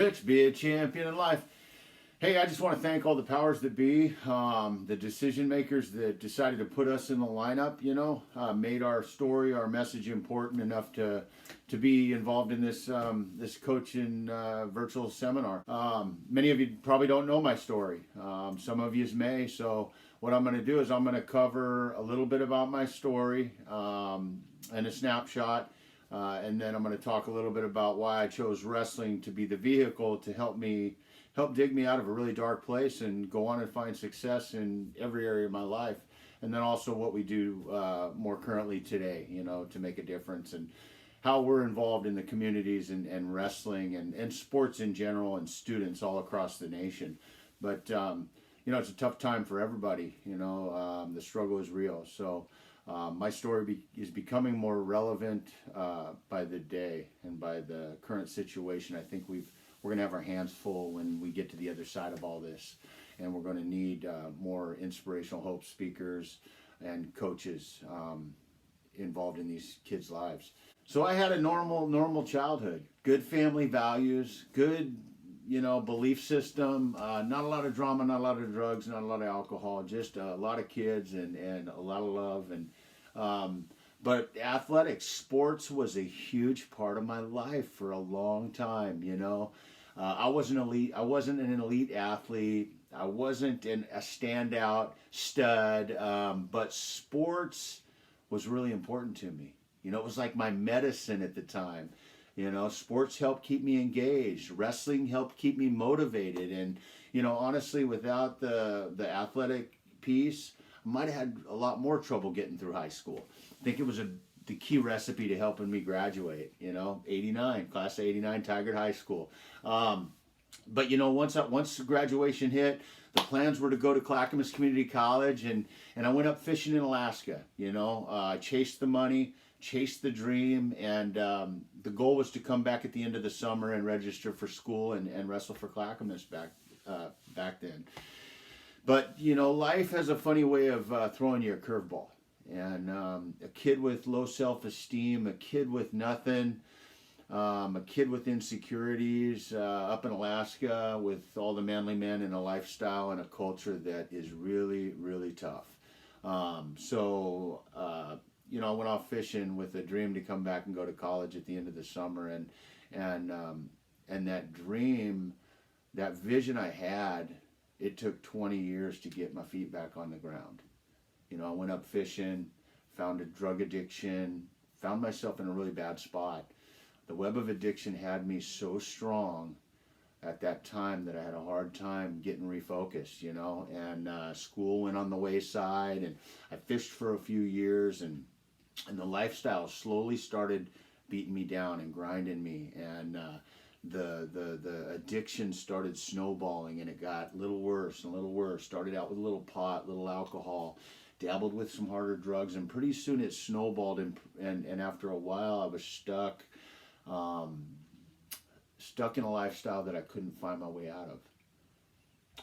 Rich, be a champion in life. Hey, I just want to thank all the powers that be, the decision makers that decided to put us in the lineup. Made our story, our message important enough to be involved in this coaching virtual seminar. Many of you probably don't know my story. Some of you may. So what I'm going to do is I'm going to cover a little bit about my story and a snapshot. And then I'm going to talk a little bit about why I chose wrestling to be the vehicle to help dig me out of a really dark place and go on and find success in every area of my life. And then also what we do more currently today, to make a difference, and how we're involved in the communities and wrestling and sports in general and students all across the nation. But, it's a tough time for everybody. The struggle is real. So my story is becoming more relevant by the day and by the current situation. I think we're going to have our hands full when we get to the other side of all this, and we're going to need more inspirational hope speakers and coaches involved in these kids' lives. So I had a normal childhood, good family values, good belief system, not a lot of drama, not a lot of drugs, not a lot of alcohol, just a lot of kids and a lot of love. But athletics, sports was a huge part of my life for a long time. I wasn't elite. I wasn't an elite athlete. I wasn't a standout stud. But sports was really important to me. It was like my medicine at the time. Sports helped keep me engaged. Wrestling helped keep me motivated. And, honestly, without the athletic piece, I might have had a lot more trouble getting through high school. I think it was the key recipe to helping me graduate. 89, class of 89, Tigard High School. But, once graduation hit, the plans were to go to Clackamas Community College, and I went up fishing in Alaska. I chased the money, chased the dream, and the goal was to come back at the end of the summer and register for school and wrestle for Clackamas back then. But life has a funny way of throwing you a curveball, and a kid with low self-esteem, a kid with nothing, a kid with insecurities up in Alaska with all the manly men and a lifestyle and a culture that is really, really tough. I went off fishing with a dream to come back and go to college at the end of the summer, and that dream, that vision I had, it took 20 years to get my feet back on the ground. I went up fishing, found a drug addiction, found myself in a really bad spot. The web of addiction had me so strong at that time that I had a hard time getting refocused, and school went on the wayside, and I fished for a few years, and the lifestyle slowly started beating me down and grinding me, and the addiction started snowballing, and it got a little worse and a little worse. Started out with a little pot, little alcohol, dabbled with some harder drugs, and pretty soon it snowballed, and after a while I was stuck in a lifestyle that I couldn't find my way out of.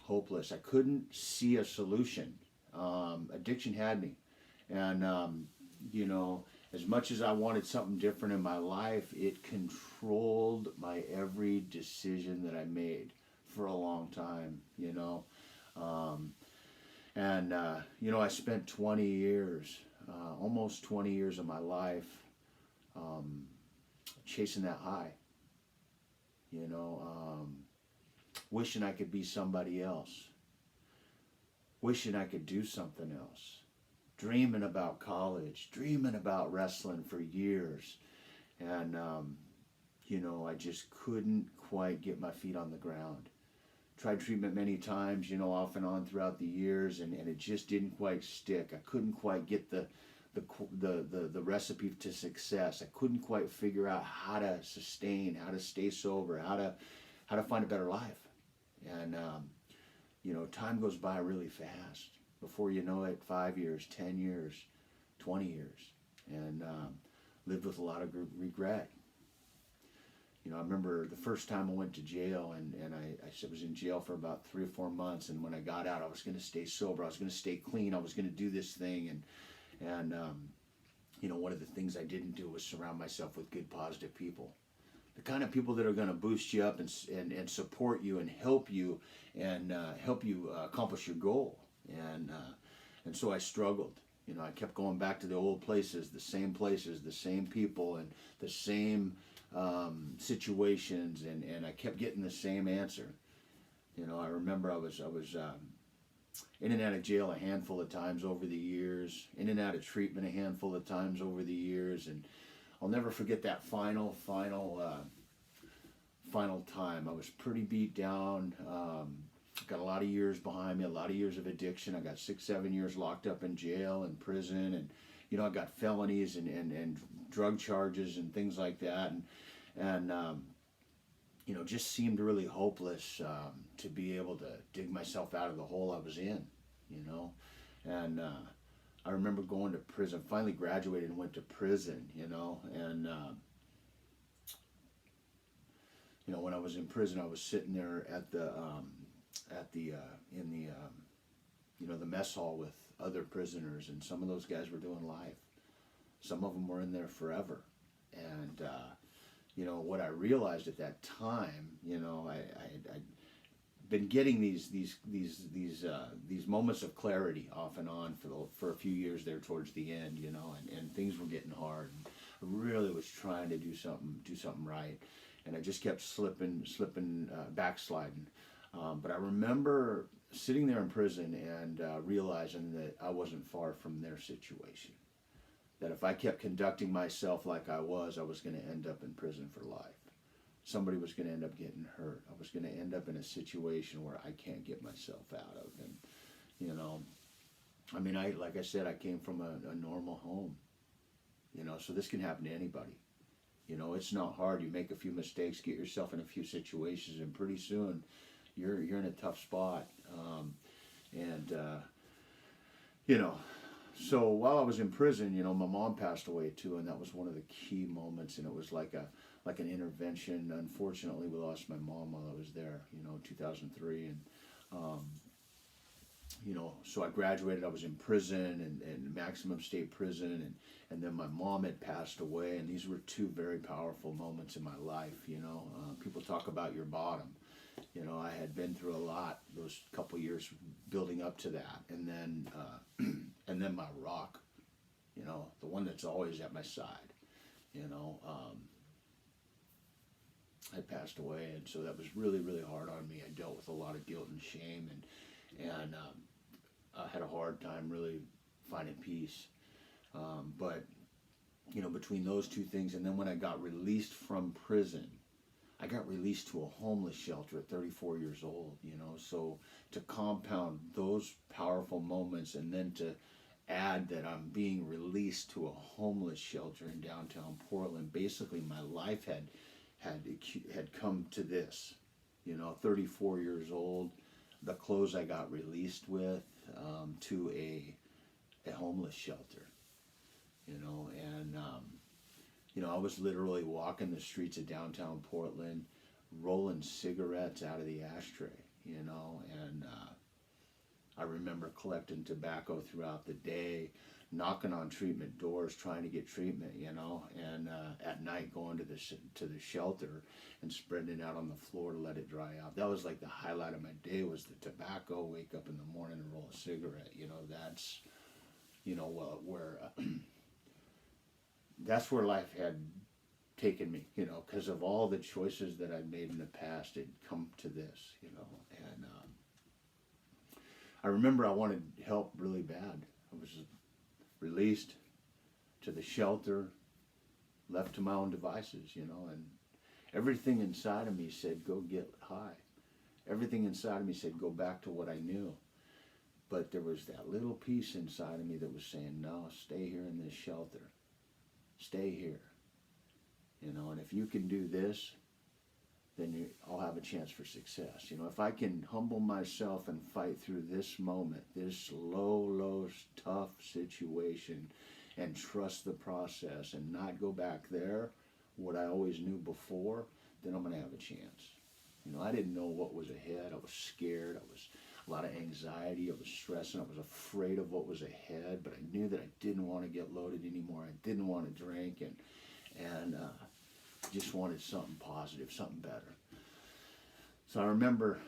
Hopeless. I couldn't see a solution. Addiction had me, and as much as I wanted something different in my life, it controlled my every decision that I made for a long time, I spent 20 years, almost 20 years of my life chasing that high, wishing I could be somebody else, wishing I could do something else, dreaming about college, dreaming about wrestling for years. And, I just couldn't quite get my feet on the ground. Tried treatment many times, off and on throughout the years, and it just didn't quite stick. I couldn't quite get the recipe to success. I couldn't quite figure out how to sustain, how to stay sober, how to find a better life. And, time goes by really fast. Before you know it, 5 years, 10 years, 20 years, and lived with a lot of regret. I remember the first time I went to jail, and I was in jail for about 3 or 4 months, and when I got out, I was going to stay sober, I was going to stay clean, I was going to do this thing, and one of the things I didn't do was surround myself with good, positive people. the kind of people that are going to boost you up and support you and help you and help you accomplish your goal. And so I struggled. You know, I kept going back to the old places, the same people, and the same situations, and I kept getting the same answer. You know, I remember I was in and out of jail a handful of times over the years, in and out of treatment a handful of times over the years, and I'll never forget that final time. I was pretty beat down. Got a lot of years behind me, a lot of years of addiction. I got 6, 7 years locked up in jail and prison, and you know, I got felonies and drug charges and things like that, and you know, just seemed really hopeless to be able to dig myself out of the hole I was in, you know, and I remember going to prison. Finally graduated and went to prison, you know, and you know, when I was in prison, I was sitting there in the you know, the mess hall with other prisoners, and some of those guys were doing life. Some of them were in there forever, and you know, what I realized at that time, you know, I'd been getting these moments of clarity off and on for a few years there towards the end, you know, and things were getting hard. And I really was trying to do something right, and I just kept slipping, backsliding. But I remember sitting there in prison and realizing that I wasn't far from their situation. That if I kept conducting myself like I was going to end up in prison for life. Somebody was going to end up getting hurt. I was going to end up in a situation where I can't get myself out of. And, you know, I mean, like I said, I came from a normal home, you know, so this can happen to anybody. You know, it's not hard. You make a few mistakes, get yourself in a few situations, and pretty soon you're in a tough spot. You know, so while I was in prison, you know, my mom passed away too, and that was one of the key moments, and it was like an intervention. Unfortunately, we lost my mom while I was there, you know, 2003, and you know, so I graduated. I was in prison and maximum state prison, and then my mom had passed away, and these were two very powerful moments in my life. You know, people talk about your bottom. You know, I had been through a lot those couple years building up to that, and then and then my rock, you know, the one that's always at my side, you know, had passed away, and so that was really, really hard on me. I dealt with a lot of guilt and shame, and I had a hard time really finding peace. But you know, between those two things, and then when I got released from prison, I got released to a homeless shelter at 34 years old, you know, so to compound those powerful moments and then to add that I'm being released to a homeless shelter in downtown Portland, basically my life had come to this, you know, 34 years old, the clothes I got released with, to a homeless shelter, you know, and you know, I was literally walking the streets of downtown Portland, rolling cigarettes out of the ashtray, you know, and I remember collecting tobacco throughout the day, knocking on treatment doors, trying to get treatment, you know, and at night going to the shelter and spreading it out on the floor to let it dry out. That was like the highlight of my day, was the tobacco. Wake up in the morning and roll a cigarette, you know. That's, you know, where that's where life had taken me, you know, because of all the choices that I'd made in the past. It'd come to this, you know, and I remember I wanted help really bad. I was released to the shelter, left to my own devices, you know, and everything inside of me said, go get high. Everything inside of me said, go back to what I knew. But there was that little piece inside of me that was saying, no, stay here in this shelter. Stay here, you know, and if you can do this, then I'll have a chance for success. You know, if I can humble myself and fight through this moment, this low, tough situation, and trust the process and not go back there, what I always knew before, then I'm going to have a chance. You know, I didn't know what was ahead. I was scared. I was a lot of anxiety. I was stressing. I was afraid of what was ahead, but I knew that I didn't want to get loaded anymore. I didn't want to drink, and just wanted something positive, something better. So I remember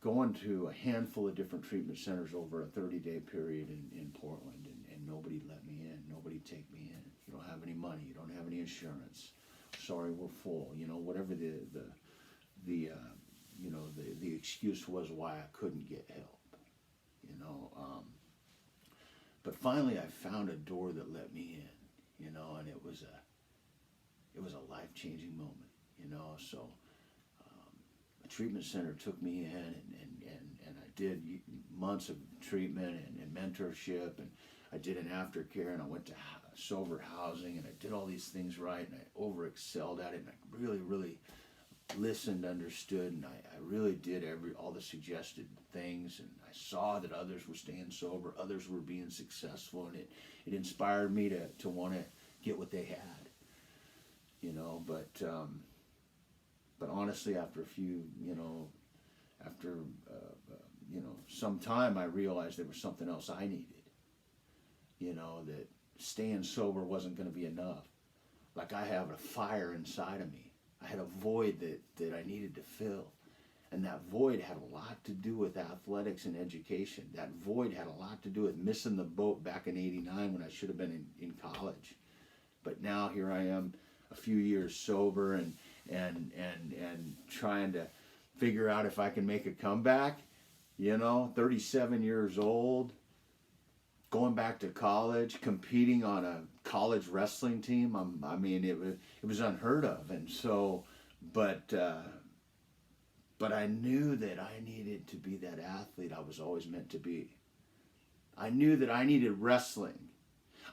going to a handful of different treatment centers over a 30-day period in Portland, and nobody let me in. Nobody take me in. You don't have any money. You don't have any insurance. Sorry, we're full. You know, whatever the excuse was why I couldn't get help. You know, but finally I found a door that let me in. You know, and it was a life-changing moment. You know, so. A treatment center took me in, and I did months of treatment and mentorship, and I did an aftercare, and I went to sober housing, and I did all these things right, and I over-excelled at it, and I really listened, understood, and I really did all the suggested things, and I saw that others were staying sober, others were being successful, and it inspired me to want to get what they had, you know, but honestly, after a few, some time, I realized there was something else I needed. You know, that staying sober wasn't going to be enough. Like I have a fire inside of me. I had a void that I needed to fill. And that void had a lot to do with athletics and education. That void had a lot to do with missing the boat back in '89 when I should have been in college. But now here I am, a few years sober and trying to figure out if I can make a comeback. You know, 37 years old, going back to college, competing on a college wrestling team. It was unheard of, and so, but I knew that I needed to be that athlete I was always meant to be. I knew that I needed wrestling.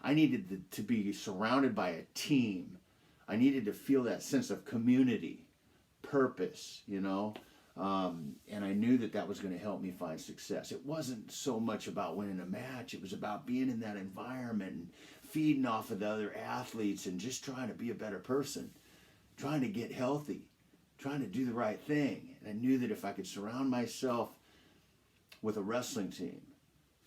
I needed to be surrounded by a team. I needed to feel that sense of community, purpose, you know, and I knew that was going to help me find success. It wasn't so much about winning a match. It was about being in that environment and feeding off of the other athletes and just trying to be a better person, trying to get healthy, trying to do the right thing. And I knew that if I could surround myself with a wrestling team,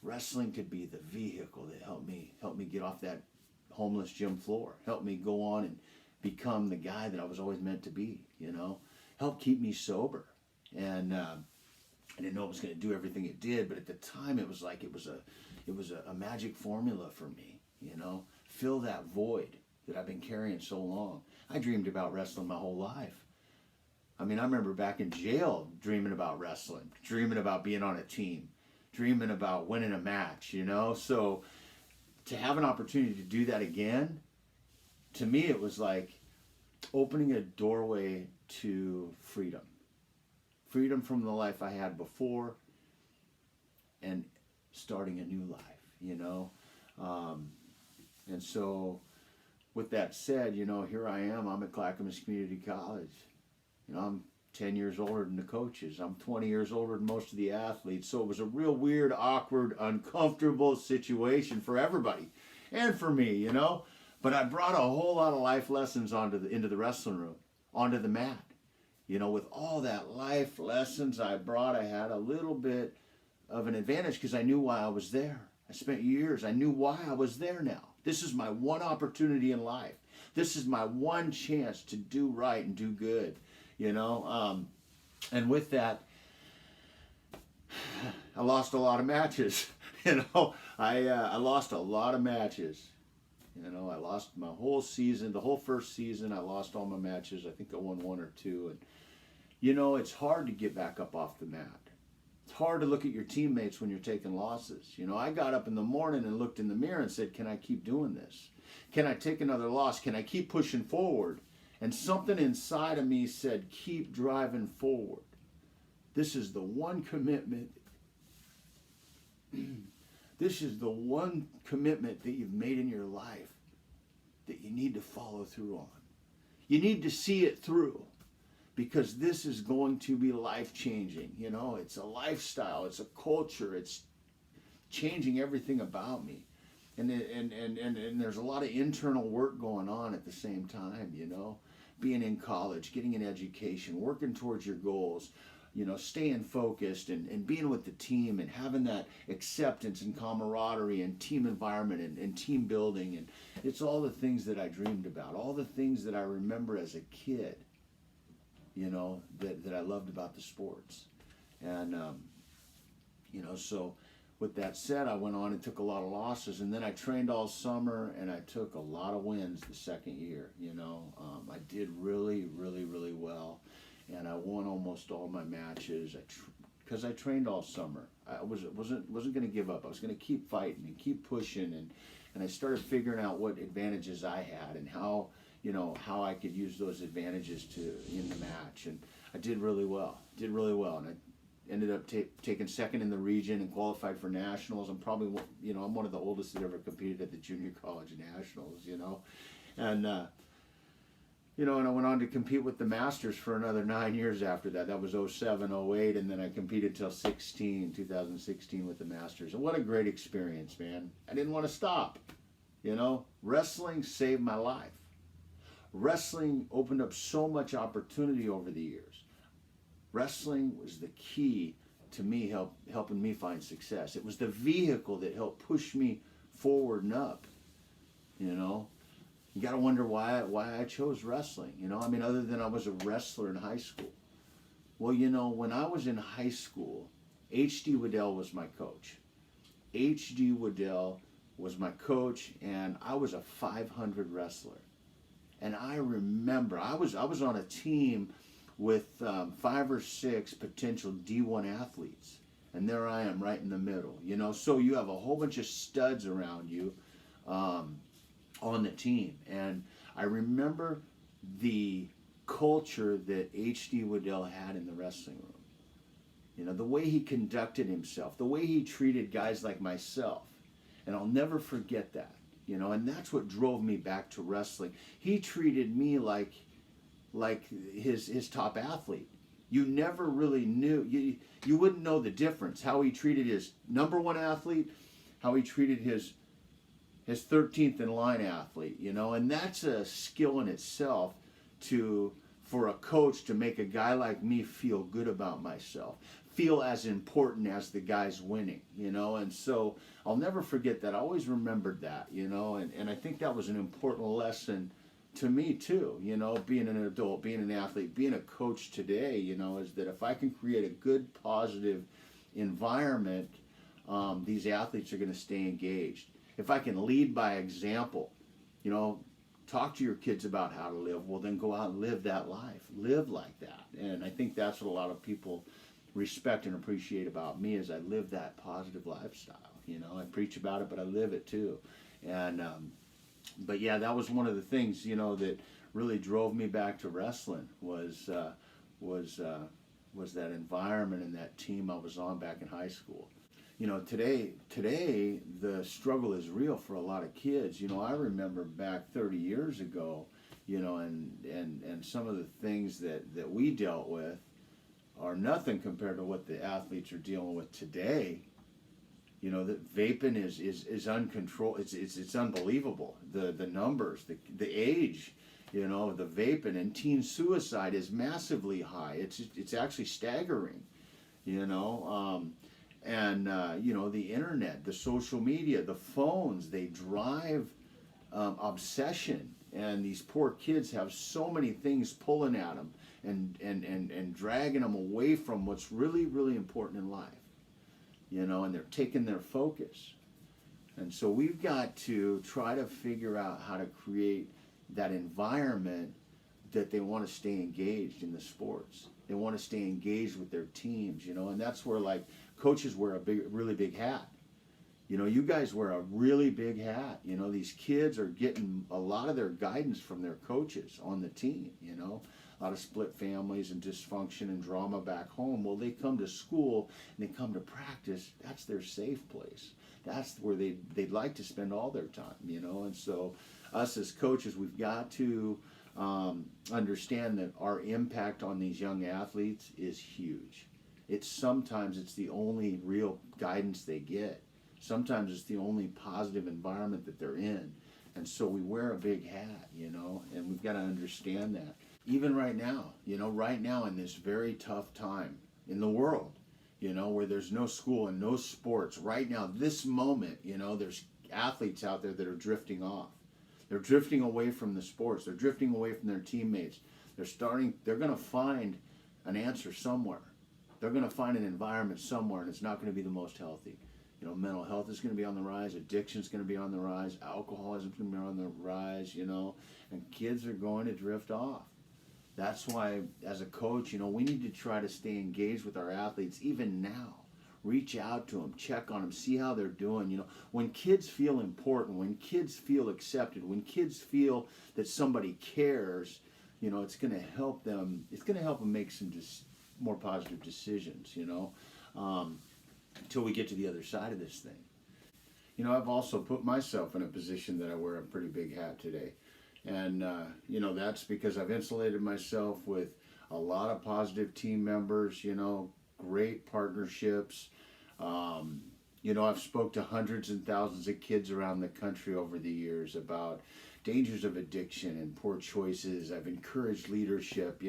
wrestling could be the vehicle that helped me get off that homeless gym floor, helped me go on and become the guy that I was always meant to be, you know, helped keep me sober. And I didn't know it was going to do everything it did, but at the time it was like it was a magic formula for me, you know, fill that void that I've been carrying so long. I dreamed about wrestling my whole life. I mean, I remember back in jail dreaming about wrestling, dreaming about being on a team, dreaming about winning a match, you know. So to have an opportunity to do that again, to me it was like opening a doorway to freedom. Freedom from the life I had before and starting a new life, you know. And so with that said, you know, here I am. I'm at Clackamas Community College. You know, I'm 10 years older than the coaches. I'm 20 years older than most of the athletes. So it was a real weird, awkward, uncomfortable situation for everybody and for me, you know. But I brought a whole lot of life lessons into the wrestling room, onto the mat. You know, with all that life lessons I brought, I had a little bit of an advantage because I knew why I was there. I spent years. I knew why I was there now. This is my one opportunity in life. This is my one chance to do right and do good, you know. And with that, I lost a lot of matches. You know, I lost a lot of matches. You know, I lost my whole season. The whole first season, I lost all my matches. I think I won one or two. And, you know, it's hard to get back up off the mat. It's hard to look at your teammates when you're taking losses. You know, I got up in the morning and looked in the mirror and said, can I keep doing this? Can I take another loss? Can I keep pushing forward? And something inside of me said, keep driving forward. This is the one commitment. This is the one commitment that you've made in your life that you need to follow through on. You need to see it through because this is going to be life-changing. You know, it's a lifestyle, it's a culture, it's changing everything about me. And there's a lot of internal work going on at the same time, you know. Being in college, getting an education, working towards your goals, staying focused and being with the team and having that acceptance and camaraderie and team environment and team building. And it's all the things that I dreamed about, all the things that I remember as a kid, that I loved about the sports. And, so with that said, I went on and took a lot of losses, and then I trained all summer and I took a lot of wins the second year. I did really, really, really well, and I won almost all my matches. Because I trained all summer. I wasn't going to give up. I was going to keep fighting and keep pushing, and I started figuring out what advantages I had and how I could use those advantages in the match. And I did really well, and I ended up taking second in the region and qualified for nationals. I'm probably, I'm one of the oldest that ever competed at the junior college nationals, and and I went on to compete with the Masters for another 9 years after that. That was 07, 08, and then I competed till 2016 with the Masters. And what a great experience, man. I didn't want to stop. Wrestling saved my life. Wrestling opened up so much opportunity over the years. Wrestling was the key to me helping me find success. It was the vehicle that helped push me forward and up. You got to wonder why I chose wrestling. Other than I was a wrestler in high school. Well, when I was in high school, H.D. Waddell was my coach. H.D. Waddell was my coach, and I was a 500 wrestler. And I remember I was on a team with 5 or 6 potential D1 athletes, and there I am right in the middle. So you have a whole bunch of studs around you on the team, and I remember the culture that H.D. Waddell had in the wrestling room. The way he conducted himself, the way he treated guys like myself, and I'll never forget that. And that's what drove me back to wrestling. He treated me like his top athlete. You never really knew. You wouldn't know the difference. How he treated his number 1 athlete, how he treated his 13th in line athlete. And that's a skill in itself for a coach to make a guy like me feel good about myself, feel as important as the guys winning. And so I'll never forget that. I always remembered that. And I think that was an important lesson to me too, being an adult, being an athlete, being a coach today, is that if I can create a good, positive environment, these athletes are going to stay engaged. If I can lead by example, talk to your kids about how to live, well, then go out and live that life, live like that. And I think that's what a lot of people respect and appreciate about me, is I live that positive lifestyle. I preach about it, but I live it too. And, but yeah, that was one of the things, that really drove me back to wrestling was that environment and that team I was on back in high school. Today the struggle is real for a lot of kids. I remember back 30 years ago, and some of the things that we dealt with are nothing compared to what the athletes are dealing with today. That vaping is uncontrolled. It's unbelievable. The numbers, the age, the vaping, and teen suicide is massively high. It's actually staggering. The internet, the social media, the phones, they drive obsession, and these poor kids have so many things pulling at them and dragging them away from what's really, really important in life. And they're taking their focus. And so we've got to try to figure out how to create that environment that they want to stay engaged in the sports. They want to stay engaged with their teams, and that's where, like, coaches wear a really big hat. You guys wear a really big hat. These kids are getting a lot of their guidance from their coaches on the team, a lot of split families and dysfunction and drama back home. Well, they come to school and they come to practice. That's their safe place. That's where they'd like to spend all their time, And so us as coaches, we've got to understand that our impact on these young athletes is huge. Sometimes it's the only real guidance they get. Sometimes it's the only positive environment that they're in. And so we wear a big hat, and we've got to understand that. Even right now, in this very tough time in the world, where there's no school and no sports. Right now, this moment, there's athletes out there that are drifting off. They're drifting away from the sports. They're drifting away from their teammates. They're going to find an answer somewhere. They're going to find an environment somewhere, and it's not going to be the most healthy. Mental health is going to be on the rise. Addiction is going to be on the rise. Alcoholism is going to be on the rise, and kids are going to drift off. That's why, as a coach, we need to try to stay engaged with our athletes even now. Reach out to them, check on them, see how they're doing. When kids feel important, when kids feel accepted, when kids feel that somebody cares, it's going to help them. It's going to help them make some more positive decisions. Until we get to the other side of this thing. I've also put myself in a position that I wear a pretty big hat today. And, that's because I've insulated myself with a lot of positive team members, great partnerships. I've spoke to hundreds and thousands of kids around the country over the years about dangers of addiction and poor choices. I've encouraged leadership.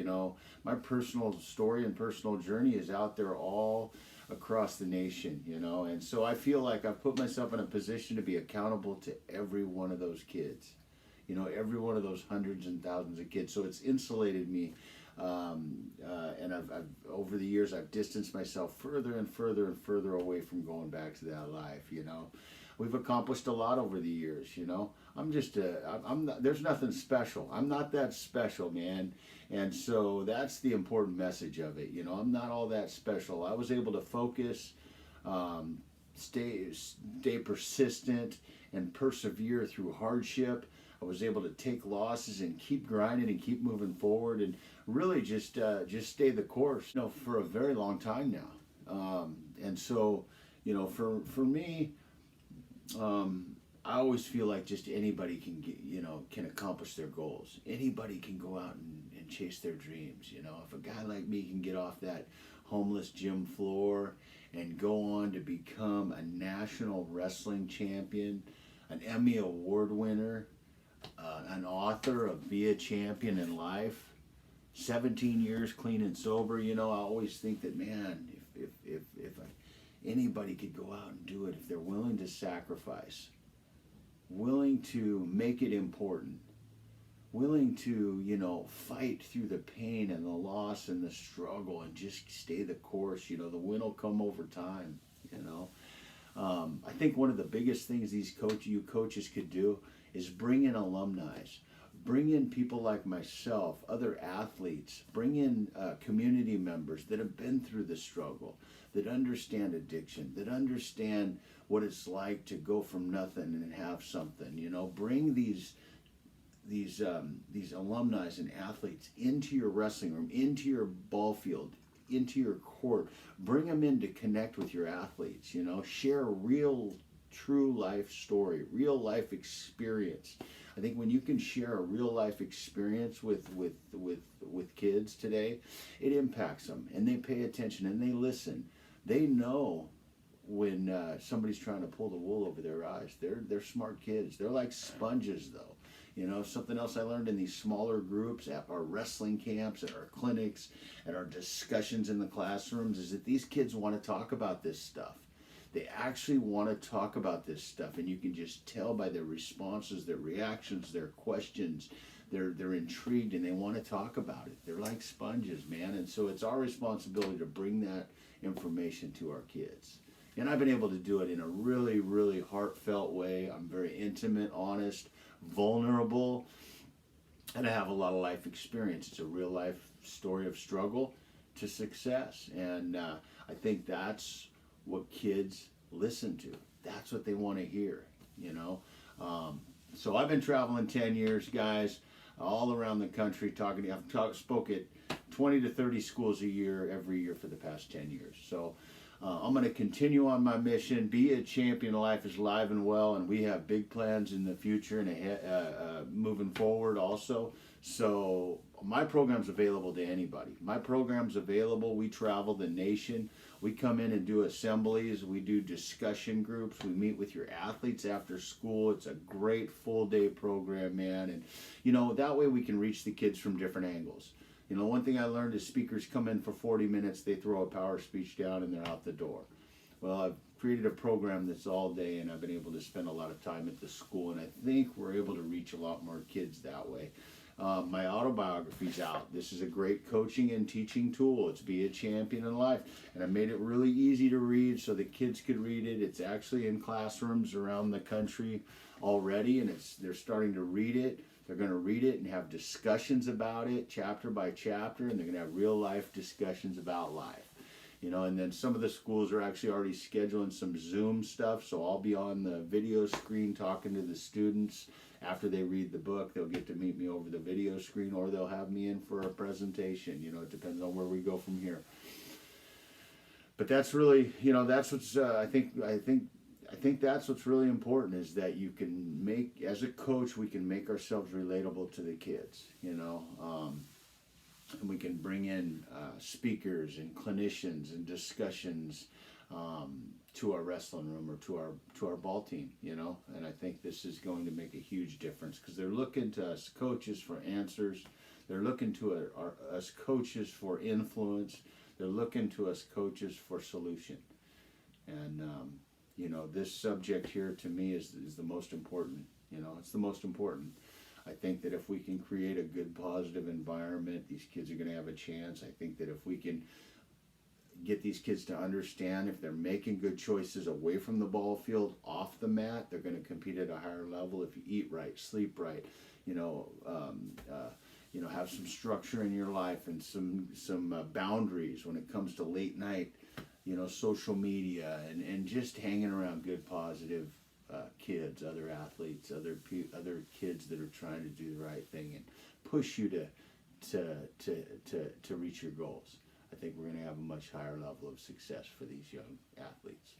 My personal story and personal journey is out there all across the nation, and so I feel like I've put myself in a position to be accountable to every one of those kids, every one of those hundreds and thousands of kids. So it's insulated me, and I've over the years I've distanced myself further and further and further away from going back to that life. We've accomplished a lot over the years. I'm just I'm not, there's nothing special. I'm not that special, man. And so that's the important message of it. I'm not all that special. I was able to focus, stay persistent, and persevere through hardship. I was able to take losses and keep grinding and keep moving forward, and really just stay the course, for a very long time now. And so, for me, I always feel like just anybody can can accomplish their goals. Anybody can go out and chase their dreams. If a guy like me can get off that homeless gym floor and go on to become a national wrestling champion, an Emmy Award winner, an author, Be a Champion in Life, 17 years clean and sober, I always think that, man, if anybody could go out and do it, if they're willing to sacrifice, willing to make it important, willing to, fight through the pain and the loss and the struggle and just stay the course, the win will come over time, I think one of the biggest things you coaches could do is bring in alumni, bring in people like myself, other athletes, bring in community members that have been through the struggle, that understand addiction, that understand what it's like to go from nothing and have something. Bring these alumni and athletes into your wrestling room, into your ball field, into your court. Bring them in to connect with your athletes. Share a real, true life story, real life experience. I think when you can share a real life experience with kids today, it impacts them, and they pay attention and they listen. They know when somebody's trying to pull the wool over their eyes. They're smart kids. They're like sponges, though. Something else I learned in these smaller groups, at our wrestling camps, at our clinics, at our discussions in the classrooms, is that these kids want to talk about this stuff. They actually want to talk about this stuff, and you can just tell by their responses, their reactions, their questions. They're intrigued and they want to talk about it. They're like sponges, man. And so it's our responsibility to bring that information to our kids. And I've been able to do it in a really, really heartfelt way. I'm very intimate, honest, vulnerable, and I have a lot of life experience. It's a real life story of struggle to success. And I think that's what kids listen to. That's what they want to hear, So I've been traveling 10 years, guys, all around the country talking. I've spoke at 20 to 30 schools a year, every year for the past 10 years. So I'm going to continue on my mission. Be a Champion. Life is live and well, and we have big plans in the future and ahead, moving forward also. So my program's available to anybody. My program's available. We travel the nation. We come in and do assemblies. We do discussion groups. We meet with your athletes after school. It's a great full day program, man. And, that way we can reach the kids from different angles. You know, one thing I learned is speakers come in for 40 minutes, they throw a power speech down, and they're out the door. Well, I've created a program that's all day, and I've been able to spend a lot of time at the school, and I think we're able to reach a lot more kids that way. My autobiography's out. This is a great coaching and teaching tool. It's Be a Champion in Life. And I made it really easy to read so the kids could read it. It's actually in classrooms around the country already, and they're starting to read it. They're going to read it and have discussions about it chapter by chapter, and they're going to have real life discussions about life. You know, and then some of the schools are actually already scheduling some Zoom stuff, so I'll be on the video screen talking to the students. After they read the book, they'll get to meet me over the video screen, or they'll have me in for a presentation. You know, it depends on where we go from here. But that's really, you know, that's what's I think that's what's really important, is that you can make, as a coach, we can make ourselves relatable to the kids. You know. And we can bring in speakers and clinicians and discussions to our wrestling room or to our ball team, you know. And I think this is going to make a huge difference, because they're looking to us coaches for answers. They're looking to us coaches for influence. They're looking to us coaches for solution. And you know, this subject here to me is the most important. You know, it's the most important. I think that if we can create a good, positive environment, these kids are going to have a chance. I think that if we can get these kids to understand, if they're making good choices away from the ball field, off the mat, they're going to compete at a higher level. If you eat right, sleep right, you know, have some structure in your life and some boundaries when it comes to late night, you know, social media, and just hanging around good, positive kids, other athletes, other kids that are trying to do the right thing and push you to reach your goals. I think we're going to have a much higher level of success for these young athletes.